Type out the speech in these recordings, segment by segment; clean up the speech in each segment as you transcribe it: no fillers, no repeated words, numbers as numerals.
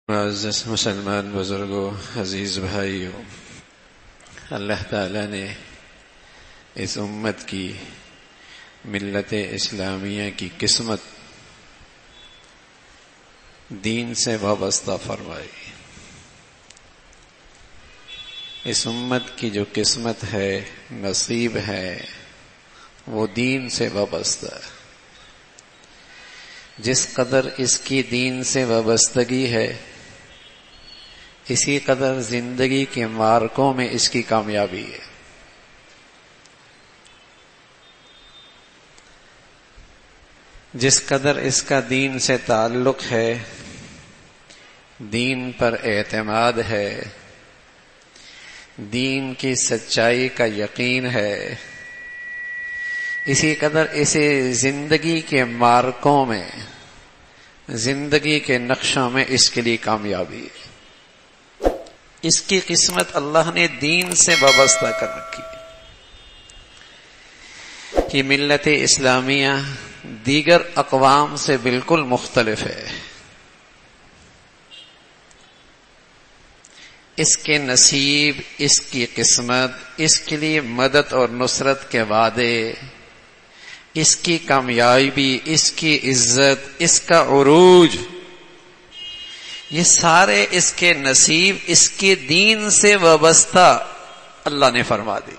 معزز مسلمان بزرگوں، عزیز بھائیوں، اللہ تعالیٰ نے اس امت کی ملت اسلامیہ کی قسمت دین سے وابستہ فرمائی۔ اس امت کی جو قسمت ہے، نصیب ہے، وہ دین سے وابستہ ہے۔ جس قدر اس کی دین سے وابستگی ہے، اسی قدر زندگی کے معرکوں میں اس کی کامیابی ہے۔ جس قدر اس کا دین سے تعلق ہے، دین پر اعتماد ہے، دین کی سچائی کا یقین ہے، اسی قدر اسے زندگی کے معرکوں میں، زندگی کے نقشوں میں اس کے لیے کامیابی ہے۔ اس کی قسمت اللہ نے دین سے وابستہ کر رکھی کہ ملت اسلامیہ دیگر اقوام سے بالکل مختلف ہے۔ اس کے نصیب، اس کی قسمت، اس کے لیے مدد اور نصرت کے وعدے، اس کی کامیابی، اس کی عزت، اس کا عروج، یہ سارے اس کے نصیب اس کے دین سے وابستہ اللہ نے فرما دی۔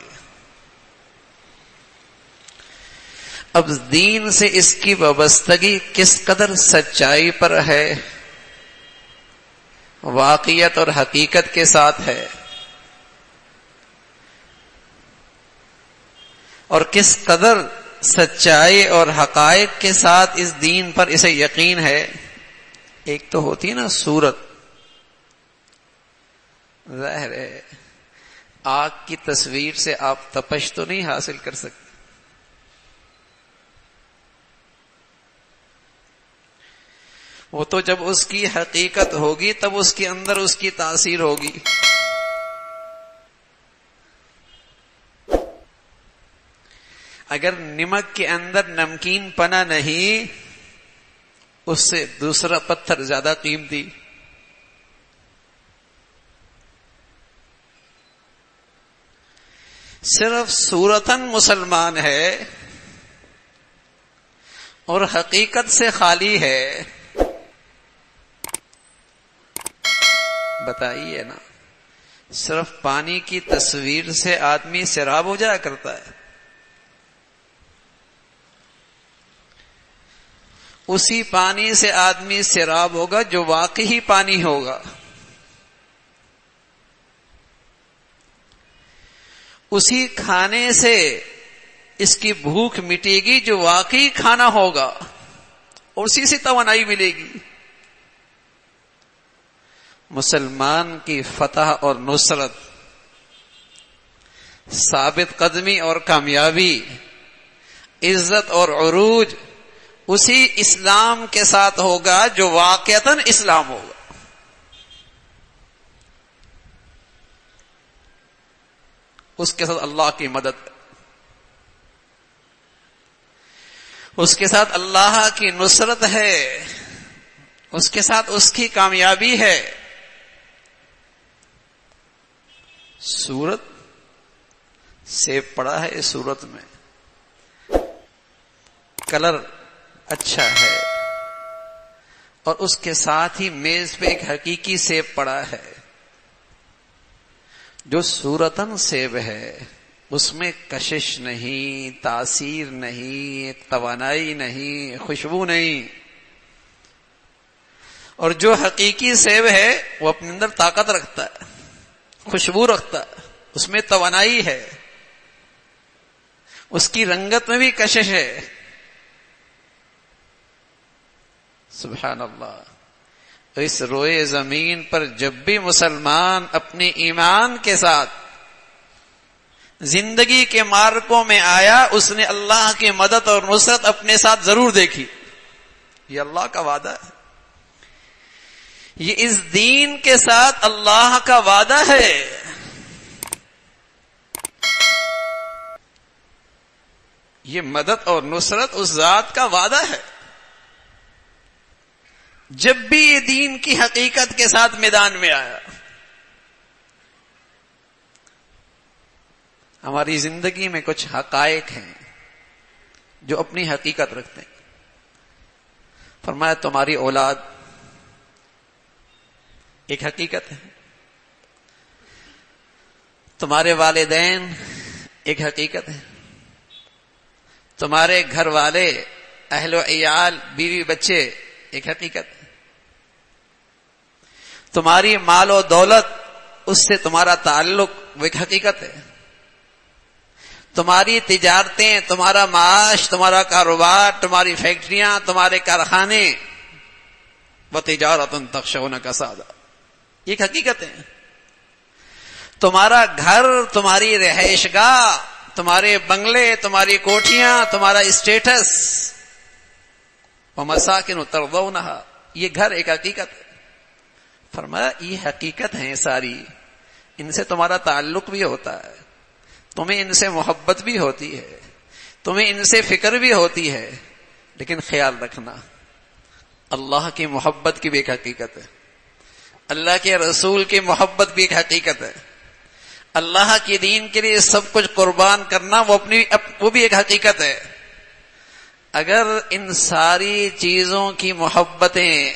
اب دین سے اس کی وابستگی کس قدر سچائی پر ہے، واقعیت اور حقیقت کے ساتھ ہے، اور کس قدر سچائی اور حقائق کے ساتھ اس دین پر اسے یقین ہے۔ ایک تو ہوتی ہے نا صورت، ظاہر ہے آگ کی تصویر سے آپ تپش تو نہیں حاصل کر سکتے، وہ تو جب اس کی حقیقت ہوگی تب اس کے اندر اس کی تاثیر ہوگی۔ اگر نمک کے اندر نمکین پنا نہیں، اس سے دوسرا پتھر زیادہ قیمتی۔ صرف صورتاً مسلمان ہے اور حقیقت سے خالی ہے۔ بتائیے نا، صرف پانی کی تصویر سے آدمی سیراب ہو جایا کرتا ہے؟ اسی پانی سے آدمی سیراب ہوگا جو واقعی پانی ہوگا، اسی کھانے سے اس کی بھوک مٹے گی جو واقعی کھانا ہوگا، اور اسی سے توانائی ملے گی۔ مسلمان کی فتح اور نصرت، ثابت قدمی اور کامیابی، عزت اور عروج اسی اسلام کے ساتھ ہوگا جو واقعتاً اسلام ہوگا۔ اس کے ساتھ اللہ کی مدد، اس کے ساتھ اللہ کی نصرت ہے، اس کے ساتھ اس کی کامیابی ہے۔ سورت سیب پڑا ہے، اس سورت میں کلر اچھا ہے، اور اس کے ساتھ ہی میز پہ ایک حقیقی سیب پڑا ہے جو صورتاً سیب ہے، اس میں کشش نہیں، تاثیر نہیں، توانائی نہیں، خوشبو نہیں۔ اور جو حقیقی سیب ہے وہ اپنے اندر طاقت رکھتا ہے، خوشبو رکھتا ہے، اس میں توانائی ہے، اس کی رنگت میں بھی کشش ہے۔ سبحان اللہ۔ اس روئے زمین پر جب بھی مسلمان اپنے ایمان کے ساتھ زندگی کے معرکوں میں آیا، اس نے اللہ کی مدد اور نصرت اپنے ساتھ ضرور دیکھی۔ یہ اللہ کا وعدہ ہے، یہ اس دین کے ساتھ اللہ کا وعدہ ہے۔ یہ مدد اور نصرت اس ذات کا وعدہ ہے۔ جب بھی یہ دین کی حقیقت کے ساتھ میدان میں آیا، ہماری زندگی میں کچھ حقائق ہیں جو اپنی حقیقت رکھتے ہیں. فرمایا تمہاری اولاد ایک حقیقت ہے، تمہارے والدین ایک حقیقت ہے، تمہارے گھر والے اہل و عیال بیوی بچے ایک حقیقت ہے، تمہاری مال و دولت اس سے تمہارا تعلق وہ ایک حقیقت ہے، تمہاری تجارتیں، تمہارا معاش، تمہارا کاروبار، تمہاری فیکٹریاں، تمہارے کارخانے، وَتِجَارَةٌ تَخْشَوْنَ كَسَادًا، یہ ایک حقیقت ہے. تمہارا گھر، تمہاری رہائش گاہ، تمہارے بنگلے، تمہاری کوٹھیاں، تمہارا اسٹیٹس، وَمَسَاكِنُ تَرْضَوْنَهَا، یہ گھر ایک حقیقت ہے. فرمایا یہ حقیقت ہیں ساری، ان سے تمہارا تعلق بھی ہوتا ہے، تمہیں ان سے محبت بھی ہوتی ہے، تمہیں ان سے فکر بھی ہوتی ہے، لیکن خیال رکھنا اللہ کی محبت کی بھی ایک حقیقت ہے، اللہ کے رسول کی محبت بھی ایک حقیقت ہے، اللہ کے دین کے لیے سب کچھ قربان کرنا وہ بھی ایک حقیقت ہے. اگر ان ساری چیزوں کی محبتیں،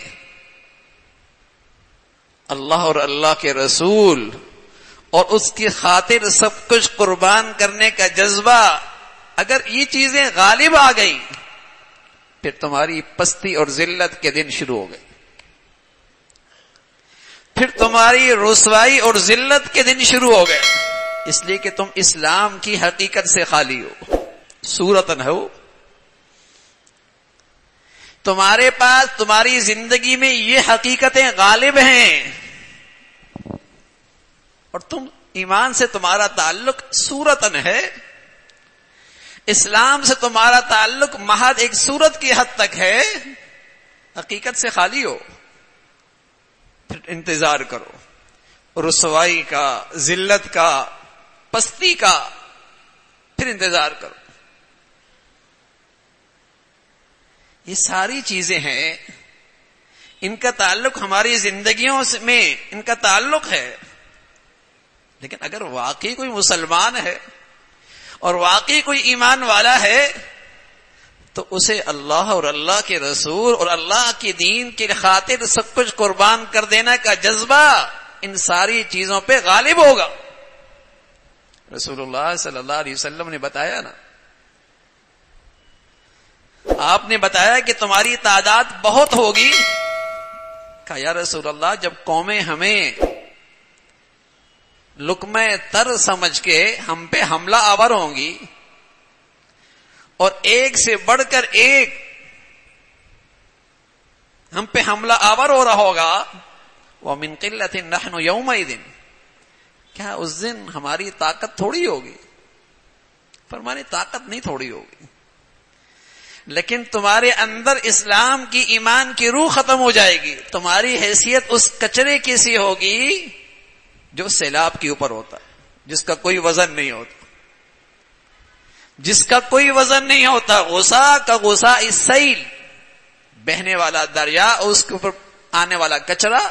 اللہ اور اللہ کے رسول اور اس کی خاطر سب کچھ قربان کرنے کا جذبہ، اگر یہ چیزیں غالب آ گئی، پھر تمہاری پستی اور ذلت کے دن شروع ہو گئے، پھر تمہاری رسوائی اور ذلت کے دن شروع ہو گئے، اس لیے کہ تم اسلام کی حقیقت سے خالی ہو، صورتاً ہو. تمہارے پاس تمہاری زندگی میں یہ حقیقتیں غالب ہیں، اور تم ایمان سے تمہارا تعلق صورتاً ہے، اسلام سے تمہارا تعلق محض ایک صورت کی حد تک ہے، حقیقت سے خالی ہو. پھر انتظار کرو رسوائی کا، ذلت کا، پستی کا، پھر انتظار کرو. یہ ساری چیزیں ہیں، ان کا تعلق ہماری زندگیوں میں ان کا تعلق ہے. لیکن اگر واقعی کوئی مسلمان ہے اور واقعی کوئی ایمان والا ہے تو اسے اللہ اور اللہ کے رسول اور اللہ کے دین کی خاطر سب کچھ قربان کر دینے کا جذبہ ان ساری چیزوں پہ غالب ہوگا. رسول اللہ صلی اللہ علیہ وسلم نے بتایا نا، آپ نے بتایا کہ تمہاری تعداد بہت ہوگی. کہا یا رسول اللہ، جب قومیں ہمیں لقمہ تر سمجھ کے ہم پہ حملہ آور ہوں گی اور ایک سے بڑھ کر ایک ہم پہ حملہ آور ہو رہا ہوگا، وَمِن قِلَّةٍ نَحْنُ يَوْمَئِذٍ، کیا اس دن ہماری طاقت تھوڑی ہوگی؟ فرمانے طاقت نہیں تھوڑی ہوگی، لیکن تمہارے اندر اسلام کی، ایمان کی روح ختم ہو جائے گی. تمہاری حیثیت اس کچرے کی سی ہوگی جو سیلاب کے اوپر ہوتا، جس کا کوئی وزن نہیں ہوتا، جس کا کوئی وزن نہیں ہوتا. غصہ کا غصہ السیل، بہنے والا دریا اور اس کے اوپر آنے والا کچرا،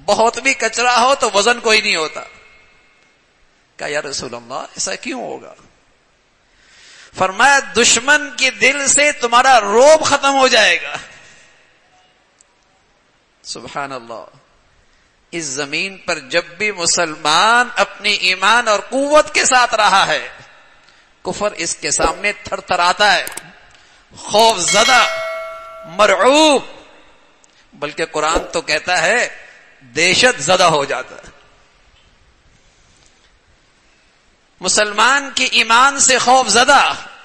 بہت بھی کچرا ہو تو وزن کوئی نہیں ہوتا. کہا یا رسول اللہ ایسا کیوں ہوگا؟ فرمایا دشمن کے دل سے تمہارا روب ختم ہو جائے گا. سبحان اللہ. اس زمین پر جب بھی مسلمان اپنی ایمان اور قوت کے ساتھ رہا ہے، کفر اس کے سامنے تھر تھراتا ہے، خوف زدہ، مرعوب، بلکہ قرآن تو کہتا ہے دہشت زدہ ہو جاتا ہے. مسلمان کی ایمان سے خوف زدہ،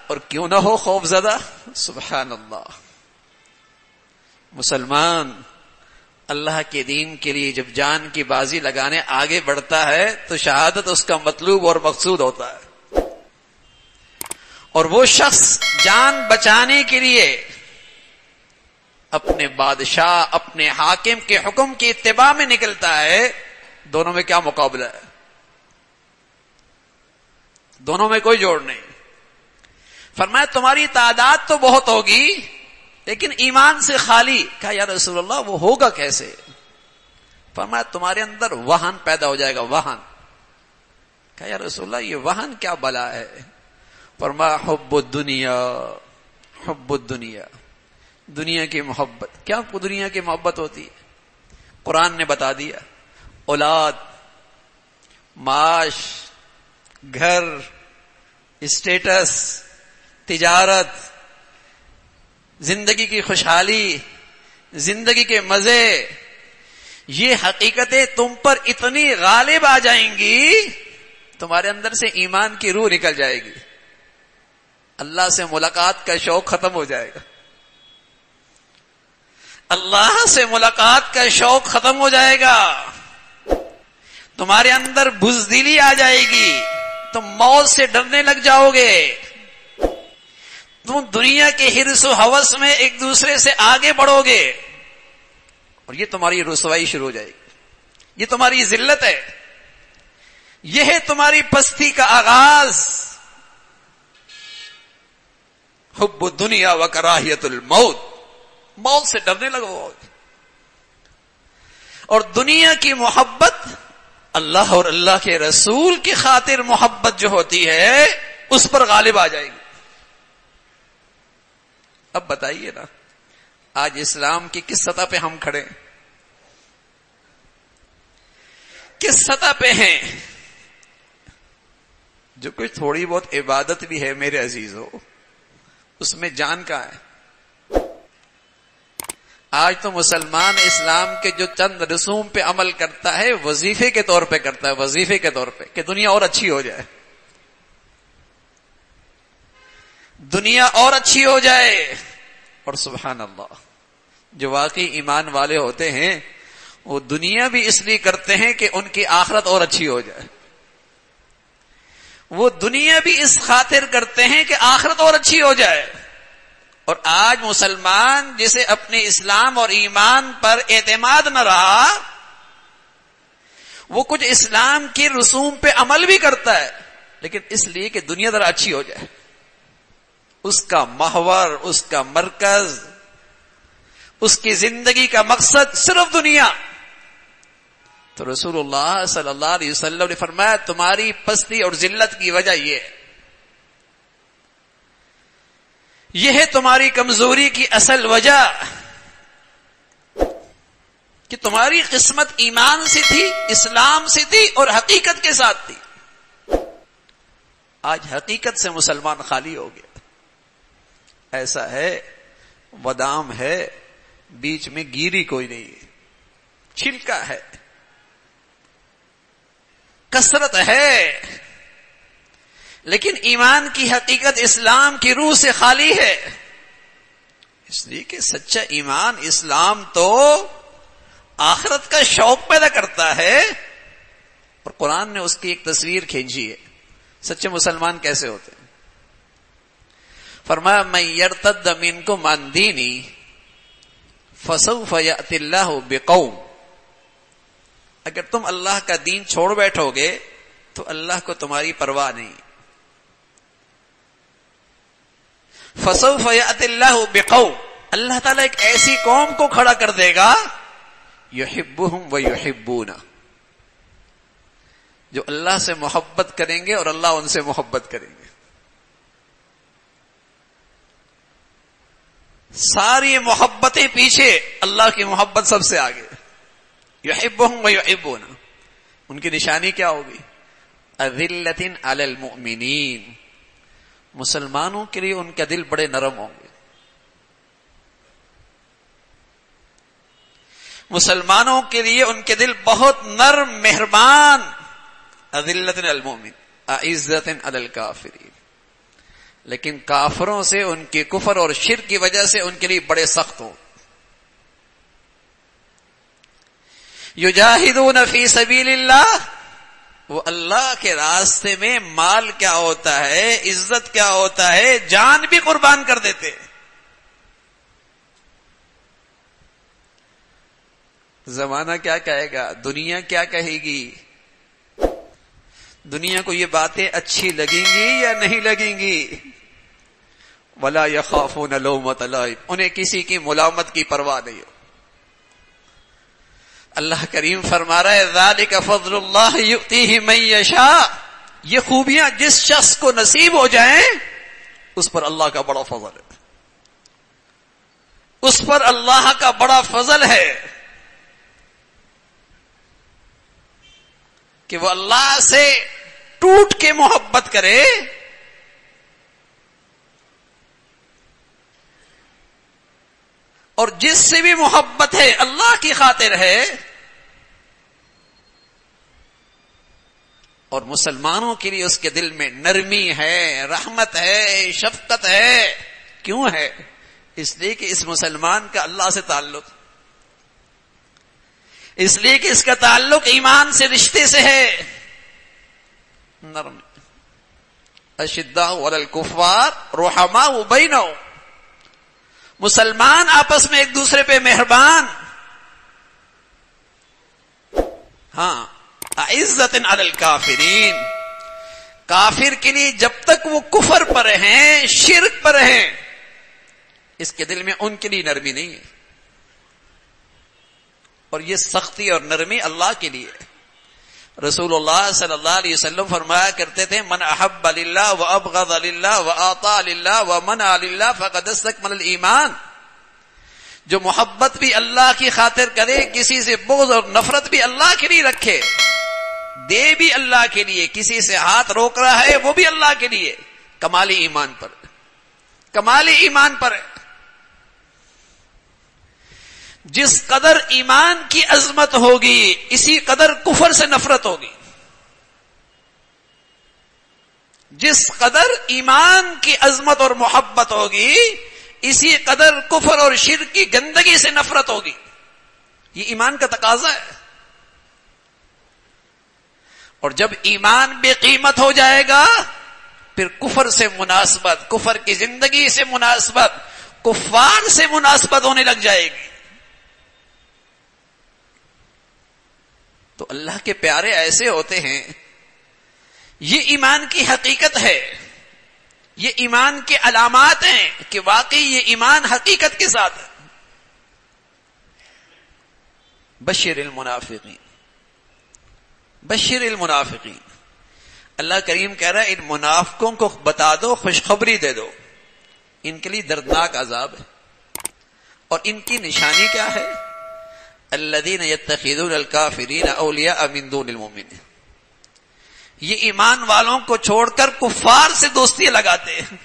اور کیوں نہ ہو خوف زدہ، سبحان اللہ. مسلمان اللہ کے دین کے لیے جب جان کی بازی لگانے آگے بڑھتا ہے تو شہادت اس کا مطلوب اور مقصود ہوتا ہے، اور وہ شخص جان بچانے کے لیے اپنے بادشاہ، اپنے حاکم کے حکم کی اتباع میں نکلتا ہے. دونوں میں کیا مقابلہ ہے؟ دونوں میں کوئی جوڑ نہیں. فرمایا تمہاری تعداد تو بہت ہوگی لیکن ایمان سے خالی. کہا یا رسول اللہ وہ ہوگا کیسے؟ فرمایا تمہارے اندر وہن پیدا ہو جائے گا, وہن. کہا یا رسول اللہ یہ وہن کیا بلا ہے؟ فرمایا حب الدنیا, حب الدنیا, دنیا کی محبت. کیا دنیا کی محبت ہوتی ہے؟ قرآن نے بتا دیا. اولاد, معاش, گھر, اسٹیٹس, تجارت, زندگی کی خوشحالی, زندگی کے مزے, یہ حقیقتیں تم پر اتنی غالب آ جائیں گی تمہارے اندر سے ایمان کی روح نکل جائے گی, اللہ سے ملاقات کا شوق ختم ہو جائے گا, اللہ سے ملاقات کا شوق ختم ہو جائے گا, تمہارے اندر بزدلی آ جائے گی, تم موت سے ڈرنے لگ جاؤ گے, تم دنیا کے حرص و ہوس میں ایک دوسرے سے آگے بڑھو گے, اور یہ تمہاری رسوائی شروع ہو جائے گی, یہ تمہاری ذلت ہے, یہ ہے تمہاری پستی کا آغاز. حب الدنیا و کراہیت الموت, موت سے ڈرنے لگو. اور دنیا کی محبت اللہ اور اللہ کے رسول کی خاطر محبت جو ہوتی ہے اس پر غالب آ جائے گی. اب بتائیے نا, آج اسلام کی کس سطح پہ ہم کھڑے ہیں؟ کس سطح پہ ہیں؟ جو کوئی تھوڑی بہت عبادت بھی ہے میرے عزیزو, اس میں جان کا ہے. آج تو مسلمان اسلام کے جو چند رسوم پہ عمل کرتا ہے وظیفے کے طور پہ کرتا ہے, وظیفے کے طور پہ, کہ دنیا اور اچھی ہو جائے, دنیا اور اچھی ہو جائے. اور سبحان اللہ, جو واقعی ایمان والے ہوتے ہیں وہ دنیا بھی اس لیے کرتے ہیں کہ ان کی آخرت اور اچھی ہو جائے, وہ دنیا بھی اس خاطر کرتے ہیں کہ آخرت اور اچھی ہو جائے. اور آج مسلمان جسے اپنے اسلام اور ایمان پر اعتماد نہ رہا, وہ کچھ اسلام کے رسوم پہ عمل بھی کرتا ہے لیکن اس لیے کہ دنیا ذرا اچھی ہو جائے, اس کا محور, اس کا مرکز, اس کی زندگی کا مقصد صرف دنیا. تو رسول اللہ صلی اللہ علیہ وسلم نے فرمایا تمہاری پستی اور ذلت کی وجہ یہ ہے تمہاری کمزوری کی اصل وجہ, کہ تمہاری قسمت ایمان سے تھی, اسلام سے تھی اور حقیقت کے ساتھ تھی. آج حقیقت سے مسلمان خالی ہو گیا. ایسا ہے بادام ہے, بیچ میں گیری کوئی نہیں ہے, چھلکا ہے, کثرت ہے, لیکن ایمان کی حقیقت اسلام کی روح سے خالی ہے. اس لیے کہ سچا ایمان اسلام تو آخرت کا شوق پیدا کرتا ہے, اور قرآن نے اس کی ایک تصویر کھینچی ہے. سچے مسلمان کیسے ہوتے ہیں؟ فرمایا من یرتد منکم عن دینی فسوف یأتی اللہ بقوم, اگر تم اللہ کا دین چھوڑ بیٹھو گے تو اللہ کو تمہاری پرواہ نہیں. فسوف یأتی اللہ بقوم, اللہ تعالیٰ ایک ایسی قوم کو کھڑا کر دے گا یحبہم ویحبونہ, جو اللہ سے محبت کریں گے اور اللہ ان سے محبت کریں گے. ساری محبتیں پیچھے, اللہ کی محبت سب سے آگے. یحبہم ویحبونہ, ان کی نشانی کیا ہوگی؟ اذلۃ علی المؤمنین, مسلمانوں کے لیے ان کا دل بڑے نرم ہوں گے, مسلمانوں کے لیے ان کے دل بہت نرم مہربان. اذلۃ علی المؤمنین اعزۃ علی الکافرین, لیکن کافروں سے, ان کے کفر اور شرک کی وجہ سے ان کے لیے بڑے سخت ہوں. یجاہدون فی سبیل اللہ, وہ اللہ کے راستے میں مال کیا ہوتا ہے, عزت کیا ہوتا ہے, جان بھی قربان کر دیتے. زمانہ کیا کہے گا, دنیا کیا کہے گی, دنیا کو یہ باتیں اچھی لگیں گی یا نہیں لگیں گی؟ ولا یخافون لومۃ لائم، انہیں کسی کی ملامت کی پرواہ نہیں ہو۔ اللہ کریم فرما رہا ہے ذالک فضل اللہ یؤتیہ من یشاء، یہ خوبیاں جس شخص کو نصیب ہو جائیں اس پر اللہ کا بڑا فضل ہے، اس پر اللہ کا بڑا فضل ہے کہ وہ اللہ سے ٹوٹ کے محبت کرے اور جس سے بھی محبت ہے اللہ کی خاطر ہے، اور مسلمانوں کے لیے اس کے دل میں نرمی ہے، رحمت ہے، شفقت ہے۔ کیوں ہے؟ اس لیے کہ اس مسلمان کا اللہ سے تعلق، اس لیے کہ اس کا تعلق ایمان سے، رشتے سے ہے۔ نرم اشداء علی الکفار رحماء بینہم، مسلمان آپس میں ایک دوسرے پہ مہربان، ہاں عزت علی الکافرین، کافر کے لیے جب تک وہ کفر پر ہیں، شرک پر ہیں، اس کے دل میں ان کے لیے نرمی نہیں ہے، اور یہ سختی اور نرمی اللہ کے لیے ہے۔ رسول اللہ صلی اللہ علیہ وسلم فرمایا کرتے تھے من احب للہ وابغض للہ واعطى للہ ومنع للہ فقد استکمل الایمان، جو محبت بھی اللہ کی خاطر کرے، کسی سے بغض اور نفرت بھی اللہ کے لیے رکھے، دے بھی اللہ کے لیے، کسی سے ہاتھ روک رہا ہے وہ بھی اللہ کے لیے، کمالی ایمان پر، کمالی ایمان پر ہے۔ جس قدر ایمان کی عظمت ہوگی اسی قدر کفر سے نفرت ہوگی، جس قدر ایمان کی عظمت اور محبت ہوگی اسی قدر کفر اور شرک کی گندگی سے نفرت ہوگی، یہ ایمان کا تقاضا ہے۔ اور جب ایمان بے قیمت ہو جائے گا پھر کفر سے مناسبت، کفر کی زندگی سے مناسبت، کفار سے مناسبت ہونے لگ جائے گی۔ تو اللہ کے پیارے ایسے ہوتے ہیں، یہ ایمان کی حقیقت ہے، یہ ایمان کے علامات ہیں کہ واقعی یہ ایمان حقیقت کے ساتھ ہے۔ بشر المنافقین، بشر المنافقین، اللہ کریم کہہ رہا ہے ان منافقوں کو بتا دو، خوشخبری دے دو، ان کے لیے دردناک عذاب ہے۔ اور ان کی نشانی کیا ہے؟ الذین یتخذون الکافرین اولیاء من دون المؤمنین، یہ ایمان والوں کو چھوڑ کر کفار سے دوستی لگاتے ہیں۔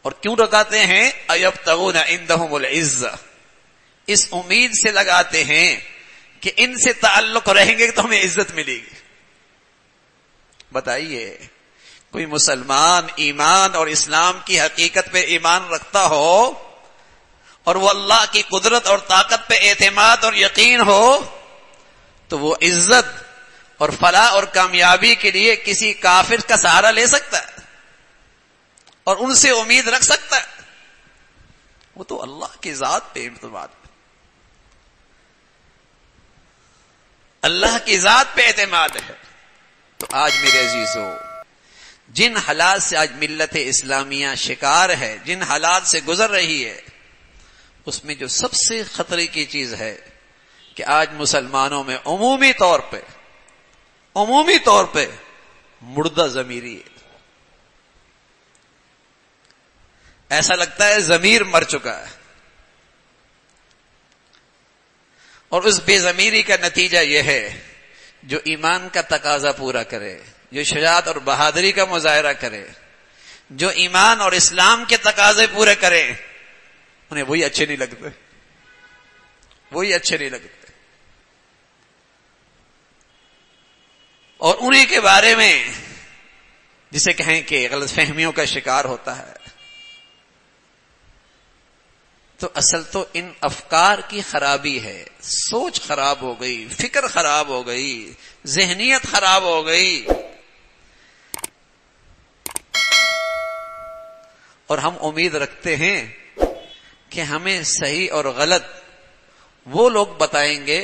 اور کیوں لگاتے ہیں؟ ایبتغون عندهم العزہ، اس امید سے لگاتے ہیں کہ ان سے تعلق رہیں گے تو ہمیں عزت ملے گی۔ بتائیے کوئی مسلمان ایمان اور اسلام کی حقیقت پہ ایمان رکھتا ہو اور وہ اللہ کی قدرت اور طاقت پہ اعتماد اور یقین ہو تو وہ عزت اور فلاح اور کامیابی کے لیے کسی کافر کا سہارا لے سکتا ہے اور ان سے امید رکھ سکتا ہے؟ وہ تو اللہ کی ذات پہ اعتماد ہے، اللہ کی ذات پہ اعتماد ہے۔ تو آج میرے عزیزو، جن حالات سے آج ملت اسلامیہ شکار ہے، جن حالات سے گزر رہی ہے، اس میں جو سب سے خطرے کی چیز ہے کہ آج مسلمانوں میں عمومی طور پہ مردہ ضمیری ہے۔ ایسا لگتا ہے ضمیر مر چکا ہے، اور اس بے ضمیری کا نتیجہ یہ ہے جو ایمان کا تقاضا پورا کرے، جو شجاعت اور بہادری کا مظاہرہ کرے، جو ایمان اور اسلام کے تقاضے پورے کرے، انہیں وہی اچھے نہیں لگتے، وہی اچھے نہیں لگتے، اور انہیں کے بارے میں جسے کہیں کہ غلط فہمیوں کا شکار ہوتا ہے۔ تو اصل تو ان افکار کی خرابی ہے، سوچ خراب ہو گئی، فکر خراب ہو گئی، ذہنیت خراب ہو گئی، اور ہم امید رکھتے ہیں کہ ہمیں صحیح اور غلط وہ لوگ بتائیں گے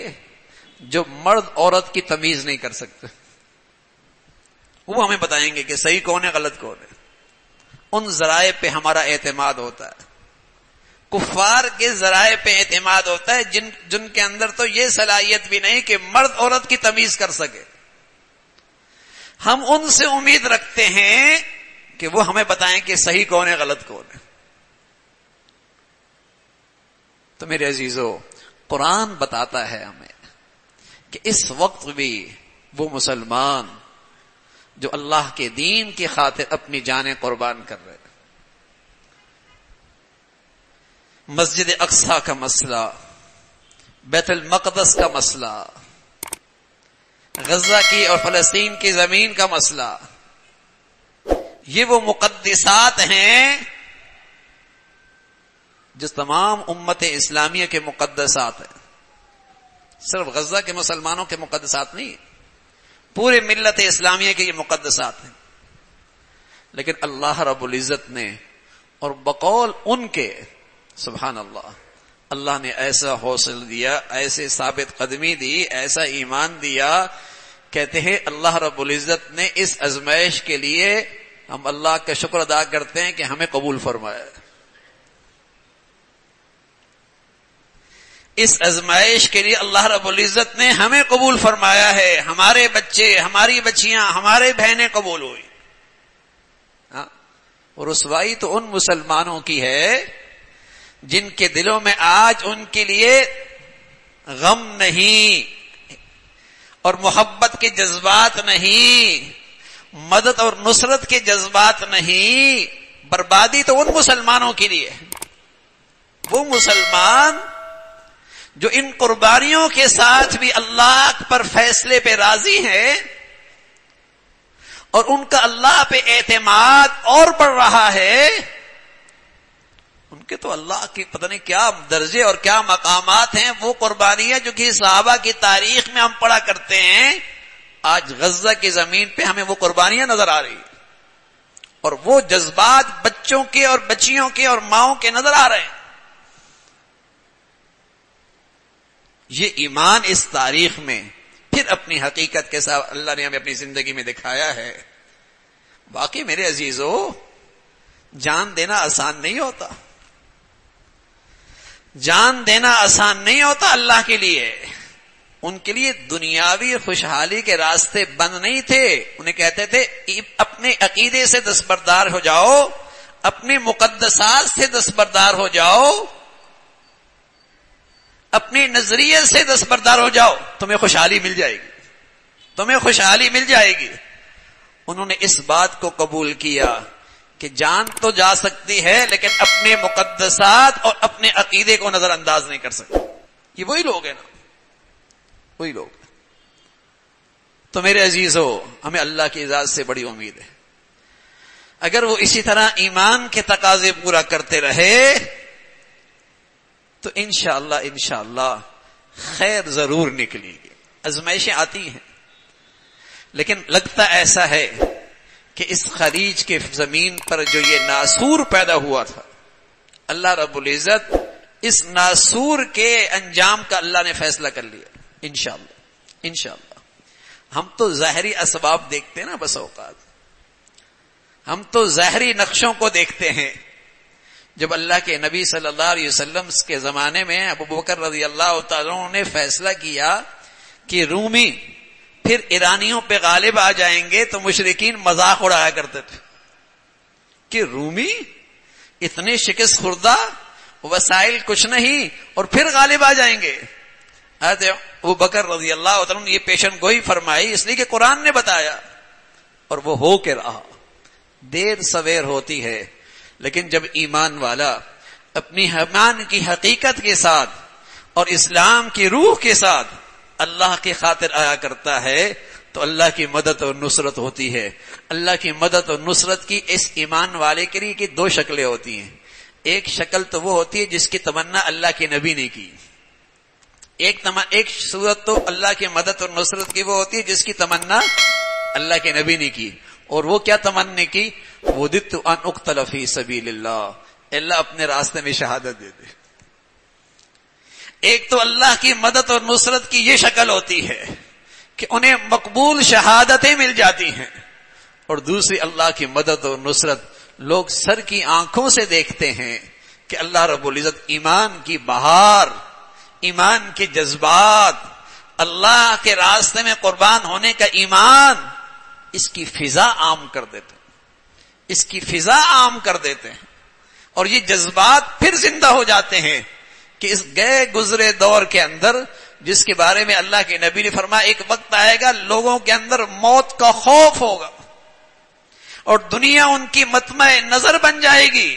جو مرد عورت کی تمیز نہیں کر سکتے، وہ ہمیں بتائیں گے کہ صحیح کون ہے غلط کون ہے. ان ذرائع پہ ہمارا اعتماد ہوتا ہے. کفار کے ذرائع پہ اعتماد ہوتا ہے جن کے اندر تو یہ صلاحیت بھی نہیں کہ مرد عورت کی تمیز کر سکے. ہم ان سے امید رکھتے ہیں کہ وہ ہمیں بتائیں کہ صحیح کون ہے غلط کون ہے. تو میرے عزیزو، قرآن بتاتا ہے ہمیں کہ اس وقت بھی وہ مسلمان جو اللہ کے دین کی خاطر اپنی جانیں قربان کر رہے ہیں. مسجد اقصی کا مسئلہ، بیت المقدس کا مسئلہ، غزہ کی اور فلسطین کی زمین کا مسئلہ، یہ وہ مقدسات ہیں جو تمام امت اسلامیہ کے مقدسات ہیں. صرف غزہ کے مسلمانوں کے مقدسات نہیں، پورے ملت اسلامیہ کے یہ مقدسات ہیں. لیکن اللہ رب العزت نے اور بقول ان کے سبحان اللہ، اللہ نے ایسا حوصلہ دیا، ایسے ثابت قدمی دی، ایسا ایمان دیا. کہتے ہیں اللہ رب العزت نے اس آزمائش کے لیے ہم اللہ کا شکر ادا کرتے ہیں کہ ہمیں قبول فرمایا. اس آزمائش کے لیے اللہ رب العزت نے ہمیں قبول فرمایا ہے. ہمارے بچے، ہماری بچیاں، ہمارے بہنیں قبول ہوئی. اور رسوائی تو ان مسلمانوں کی ہے جن کے دلوں میں آج ان کے لیے غم نہیں اور محبت کے جذبات نہیں، مدد اور نصرت کے جذبات نہیں. بربادی تو ان مسلمانوں کے لیے. وہ مسلمان جو ان قربانیوں کے ساتھ بھی اللہ پر فیصلے پہ راضی ہیں اور ان کا اللہ پہ اعتماد اور بڑھ رہا ہے، ان کے تو اللہ کی پتہ نہیں کیا درجے اور کیا مقامات ہیں. وہ قربانیاں جو کہ صحابہ کی تاریخ میں ہم پڑھا کرتے ہیں، آج غزہ کی زمین پہ ہمیں وہ قربانیاں نظر آ رہی ہیں، اور وہ جذبات بچوں کے اور بچیوں کے اور ماؤں کے نظر آ رہے ہیں. یہ ایمان اس تاریخ میں پھر اپنی حقیقت کے ساتھ اللہ نے ہمیں اپنی زندگی میں دکھایا ہے. باقی میرے عزیزو، جان دینا آسان نہیں ہوتا. جان دینا آسان نہیں ہوتا اللہ کے لیے. ان کے لیے دنیاوی خوشحالی کے راستے بند نہیں تھے. انہیں کہتے تھے اپنے عقیدے سے دستبردار ہو جاؤ، اپنے مقدسات سے دستبردار ہو جاؤ، اپنے نظریے سے دستبردار ہو جاؤ، تمہیں خوشحالی مل جائے گی، تمہیں خوشحالی مل جائے گی. انہوں نے اس بات کو قبول کیا کہ جان تو جا سکتی ہے لیکن اپنے مقدسات اور اپنے عقیدے کو نظر انداز نہیں کر سکتے. یہ وہی لوگ ہیں نا، وہی لوگ. تو میرے عزیزو، ہمیں اللہ کی اجازت سے بڑی امید ہے. اگر وہ اسی طرح ایمان کے تقاضے پورا کرتے رہے تو انشاءاللہ خیر ضرور نکلے گی. آزمائشیں آتی ہیں، لیکن لگتا ایسا ہے کہ اس خلیج کے زمین پر جو یہ ناسور پیدا ہوا تھا، اللہ رب العزت اس ناسور کے انجام کا اللہ نے فیصلہ کر لیا. انشاءاللہ. ہم تو ظاہری اسباب دیکھتے ہیں نا، بس اوقات ہم تو ظاہری نقشوں کو دیکھتے ہیں. جب اللہ کے نبی صلی اللہ علیہ وسلم کے زمانے میں ابو بکر رضی اللہ تعالیٰ عنہ نے فیصلہ کیا کہ رومی پھر ایرانیوں پہ غالب آ جائیں گے، تو مشرکین مذاق اڑایا کرتے تھے کہ رومی اتنے شکست خوردہ، وسائل کچھ نہیں، اور پھر غالب آ جائیں گے. ابو بکر رضی اللہ تعالیٰ نے یہ پیشن گوئی فرمائی اس لیے کہ قرآن نے بتایا، اور وہ ہو کے رہا. دیر سویر ہوتی ہے، لیکن جب ایمان والا اپنی ایمان کی حقیقت کے ساتھ اور اسلام کی روح کے ساتھ اللہ کی خاطر آیا کرتا ہے تو اللہ کی مدد اور نصرت ہوتی ہے. اللہ کی مدد اور نصرت کی اس ایمان والے کے لیے دو شکلیں ہوتی ہیں. ایک شکل تو وہ ہوتی ہے جس کی تمنا اللہ کے نبی نے کی. ایک صورت تو اللہ کی مدد اور نصرت کی وہ ہوتی ہے جس کی تمنا اللہ کے نبی نے کی. اور وہ کیا تمنا کی؟ وَدِدْتُ أَنْ أُقْتَلَ فِي سَبِيلِ اللَّهِ، اللہ اپنے راستے میں شہادت دے دے. ایک تو اللہ کی مدد اور نصرت کی یہ شکل ہوتی ہے کہ انہیں مقبول شہادتیں مل جاتی ہیں، اور دوسری اللہ کی مدد اور نصرت لوگ سر کی آنکھوں سے دیکھتے ہیں کہ اللہ رب العزت ایمان کی بہار، ایمان کے جذبات، اللہ کے راستے میں قربان ہونے کا ایمان، اس کی فضا عام کر دیتے ہیں، اس کی فضا عام کر دیتے ہیں، اور یہ جذبات پھر زندہ ہو جاتے ہیں کہ اس گئے گزرے دور کے اندر جس کے بارے میں اللہ کے نبی نے فرمایا ایک وقت آئے گا لوگوں کے اندر موت کا خوف ہوگا اور دنیا ان کی مطمع نظر بن جائے گی.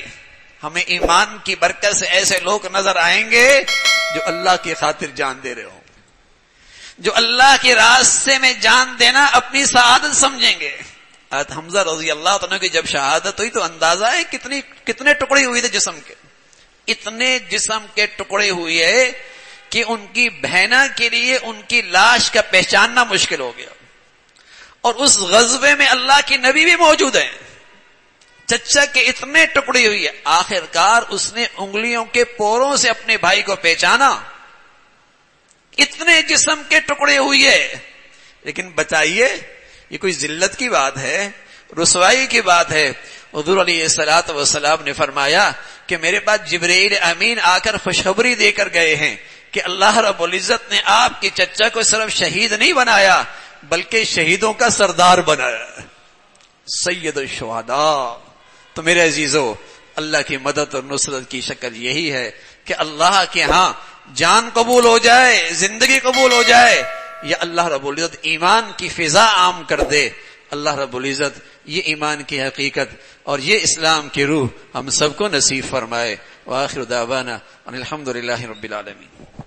ہمیں ایمان کی برکت سے ایسے لوگ نظر آئیں گے جو اللہ کی خاطر جان دے رہے ہوں، جو اللہ کے راستے میں جان دینا اپنی سعادت سمجھیں گے. حمزہ رضی اللہ عنہ کی جب شہادت ہوئی تو اندازہ ہے کتنے ٹکڑے ہوئے تھے جسم کے، اتنے جسم کے ٹکڑے ہوئے کہ ان کی بہنا کے لیے ان کی لاش کا پہچاننا مشکل ہو گیا. اور اس غزوے میں اللہ کے نبی بھی موجود ہیں، چچا کے اتنے ٹکڑے ہوئی ہے، آخر کار اس نے انگلیوں کے پوروں سے اپنے بھائی کو پہچانا. اتنے جسم کے ٹکڑے ہوئی ہے، لیکن بتائیے یہ کوئی ذلت کی بات ہے، رسوائی کی بات ہے؟ حضور علیہ الصلوۃ والسلام نے فرمایا کہ میرے پاس جبرائیل امین آ کر خوشخبری دے کر گئے ہیں کہ اللہ رب العزت نے آپ کے چچا کو صرف شہید نہیں بنایا بلکہ شہیدوں کا سردار بنایا، سید الشہداء. تو میرے عزیزو، اللہ کی مدد اور نصرت کی شکل یہی ہے کہ اللہ کے ہاں جان قبول ہو جائے، زندگی قبول ہو جائے، یا اللہ رب العزت ایمان کی فضا عام کر دے. اللہ رب العزت یہ ایمان کی حقیقت اور یہ اسلام کی روح ہم سب کو نصیب فرمائے. وآخر دعوانا ان الحمد للہ رب العالمین.